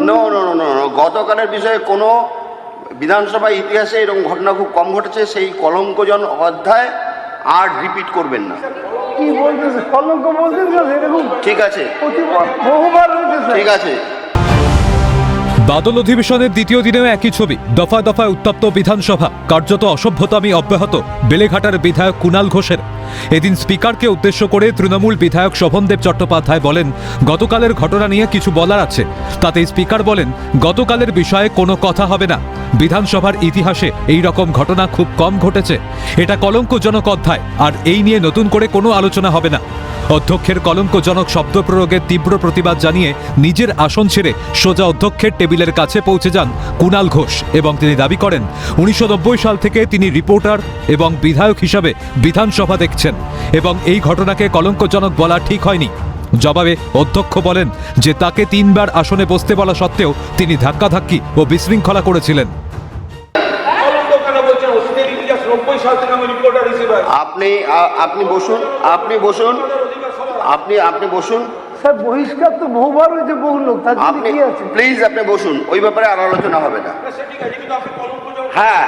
No no no no গতকালের বিষয়ে কোনো বিধানসভা ইতিহাসে এরকম ঘটনা খুব কম ঘটেছে। সেই কলঙ্কজন অধ্যায় আর রিপিট করবেন না। কি বলতেছে কলঙ্ক বলতেছে এরকম? ঠিক আছে, বহুবার হয়েছে। ঠিক আছে। বাদল অধিবেশনের দ্বিতীয় দিনেও একই ছবি, দফায় দফায় উত্তপ্ত বিধানসভা, কার্যত অসভ্যতামি অব্যাহত বেলেঘাটার বিধায়ক কুণাল ঘোষের। এদিন স্পিকারকে উদ্দেশ্য করে তৃণমূল বিধায়ক শোভনদেব চট্টোপাধ্যায় বলেন, গতকালের ঘটনা নিয়ে কিছু বলার আছে। তাতে স্পিকার বলেন, গতকালের বিষয়ে কোনো কথা হবে না। বিধানসভার ইতিহাসে এই রকম ঘটনা খুব কম ঘটেছে। এটা কলঙ্কজনক অধ্যায়, আর এই নিয়ে নতুন করে কোনো আলোচনা হবে না। অধ্যক্ষের কলঙ্কজনক শব্দ প্রয়োগের তীব্র প্রতিবাদ জানিয়ে নিজের আসন ছেড়ে সোজা অধ্যক্ষের টেবিলের কাছে পৌঁছে যান কুণাল ঘোষ এবং তিনি দাবি করেন 1990 সাল থেকে তিনি রিপোর্টার এবং বিধায়ক হিসাবে বিধানসভা দেখছেন এবং এই ঘটনাকে কলঙ্কজনক বলা ঠিক হয়নি। জবাবে অধ্যক্ষ বলেন যে তাকে 3 বার আসনে বসতে বলা সত্ত্বেও তিনি ধাক্কাধাক্কি ও বিশৃঙ্খলা করেছিলেন। আপনি বসুন, আপনি বসুন, আপনি বসুন। স্যার বহিষ্কার তো বহুবার হয়েছে, বহু লোক, তার জন্য কি আছে? প্লিজ আপনি বসুন, ওই ব্যাপারে আর আলোচনা হবে না। হ্যাঁ,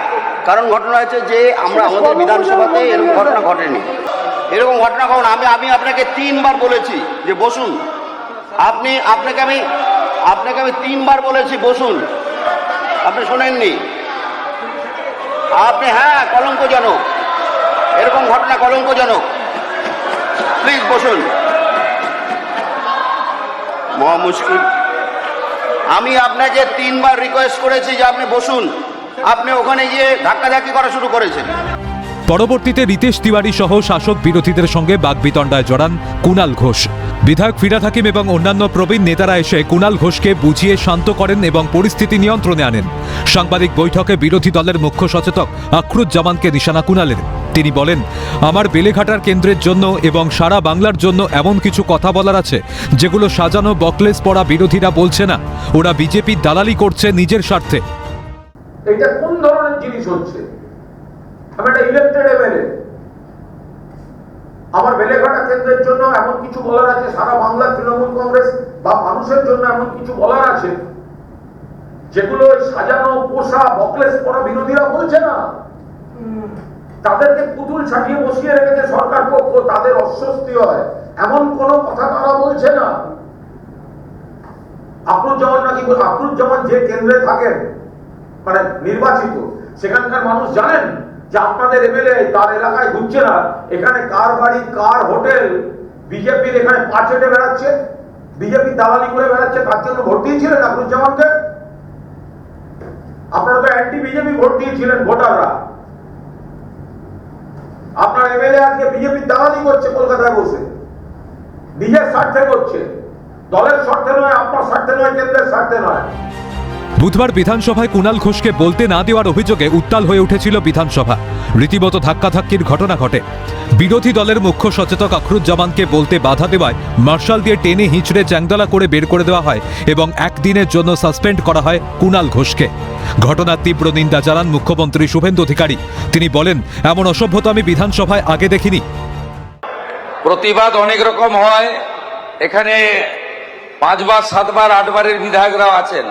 কারণ ঘটনা হচ্ছে যে আমরা আমাদের বিধানসভাতে এরকম ঘটনা ঘটেনি। এরকম ঘটনা কখন আমি আপনাকে 3 বার বলেছি যে বসুন। আপনাকে আমি 3 বার বলেছি বসুন, আপনি শোনেননি। হ্যাঁ, কলঙ্কজনক, এরকম ঘটনা কলঙ্কজনক। প্লিজ বসুন। মহা মুশকিল। আমি আপনাকে 3 বার রিকোয়েস্ট করেছি যে আপনি বসুন, আপনি ওখানে গিয়ে ধাক্কাধাক্কি করা শুরু করেছেন। পরবর্তীতে রিতেশ তিওয়ারি সহ শাসক বিরোধীদের সঙ্গে বাগবিতণ্ডায় জড়ান কুণাল ঘোষ। বিধায়ক ফিরহাদ হাকিম এবং অন্যান্য প্রবীণ নেতারা এসে কুণাল ঘোষকে বুঝিয়ে শান্ত করেন এবং পরিস্থিতি নিয়ন্ত্রণে আনেন। সাংবাদিক বৈঠকে বিরোধী দলের মুখ্য সচেতক আখরুজ্জামানকে নিশানা কুণালের। তিনি বলেন, আমার বেলেঘাটার কেন্দ্রের জন্য এবং সারা বাংলার জন্য এমন কিছু কথা বলার আছে যেগুলো সাজানো বকলেস পড়া বিরোধীরা বলছে না। ওরা বিজেপির দালালি করছে নিজের স্বার্থে। এটা কোন ধরনের জিনিস হচ্ছে? আমি একটা ইলেক্টেড এমএলএ, আমার বেলেঘাটা কেন্দ্রের জন্য এমন কিছু বলার আছে, সারা বাংলার তৃণমূল কংগ্রেস বা মানুষের জন্য এমন কিছু বলার আছে যেগুলো সাজানো পোষা বকলেস পড়া বিরোধীরা বলছে না। তাদেরকে পুতুল ছাটিয়ে বসিয়ে রেখেছে সরকার পক্ষ, তাদের অস্বস্তি হয় এমন কোন কথা তারা বলছে না। আখরুজ্জামান যে কেন্দ্রে থাকেন, মানে নির্বাচিত, সেখানকার মানুষ জানেন যে আপনাদের এমএলএ তার এলাকায় ঘুরছে না। এখানে কার বাড়ি কার হোটেল বিজেপির এখানে পা চেটে বেড়াচ্ছে, বিজেপি দালালি করে বেড়াচ্ছে, তার জন্য ভোট দিয়েছিলেন আখরুজ্জামানকে? আপনারা তো অ্যান্টি বিজেপি ভোট দিয়েছিলেন ভোটাররা। আপনার এমএলএ আজকে বিজেপি দালালি করছে কলকাতায় বসে, নিজের স্বার্থে করছে, দলের স্বার্থে নয়, আপনার স্বার্থে নয়, কেন্দ্রের স্বার্থে নয়। বুধবার বিধানসভায় কুণাল ঘোষকে বলতে না দেওয়ার অভিযোগে উত্তাল হয়ে উঠেছিল বিধানসভা। রীতিমতো ধাক্কাধাক্কির ঘটনা ঘটে। বিরোধী দলের মুখ্য সচেতক আখরুজ্জামানকে বলতে বাধা দেওয়ায় মার্শাল দিয়ে টেনে হিঁচড়ে চ্যাংদোলা করে বের করে দেওয়া হয় এবং 1 দিনের জন্য সাসপেন্ড করা হয় কুণাল ঘোষকে। ঘটনার তীব্র নিন্দা জানান মুখ্যমন্ত্রী শুভেন্দু অধিকারী। তিনি বলেন, এমন অসভ্যতা আমি বিধানসভায় আগে দেখিনি। প্রতিবাদ অনেক রকম হয়, এখানে 5 বার 7 বার 8 বারের বিধায়করাও আছেন।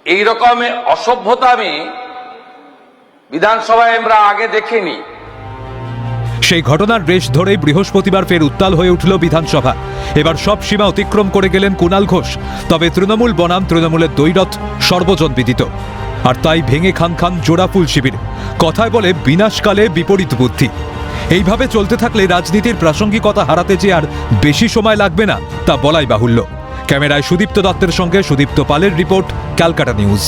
এইরকম অসভ্যতা আমি বিধানসভায় আমরা আগে দেখিনি। সেই ঘটনার রেশ ধরেই বৃহস্পতিবার ফের উত্তাল হয়ে উঠল বিধানসভা। এবার সব সীমা অতিক্রম করে গেলেন কুণাল ঘোষ। তবে তৃণমূল বনাম তৃণমূলের দ্বৈরথ সর্বজন বিদিত, আর তাই ভেঙে খান খান জোড়াফুল শিবির। কথায় বলে বিনাশকালে বিপরীত বুদ্ধি। এইভাবে চলতে থাকলে রাজনীতির প্রাসঙ্গিকতা হারাতে যে আর বেশি সময় লাগবে না তা বলাই বাহুল্য। ক্যামেরায় সুদীপ্ত দত্তের সঙ্গে সুদীপ্ত পালের রিপোর্ট, ক্যালকাটা নিউজ।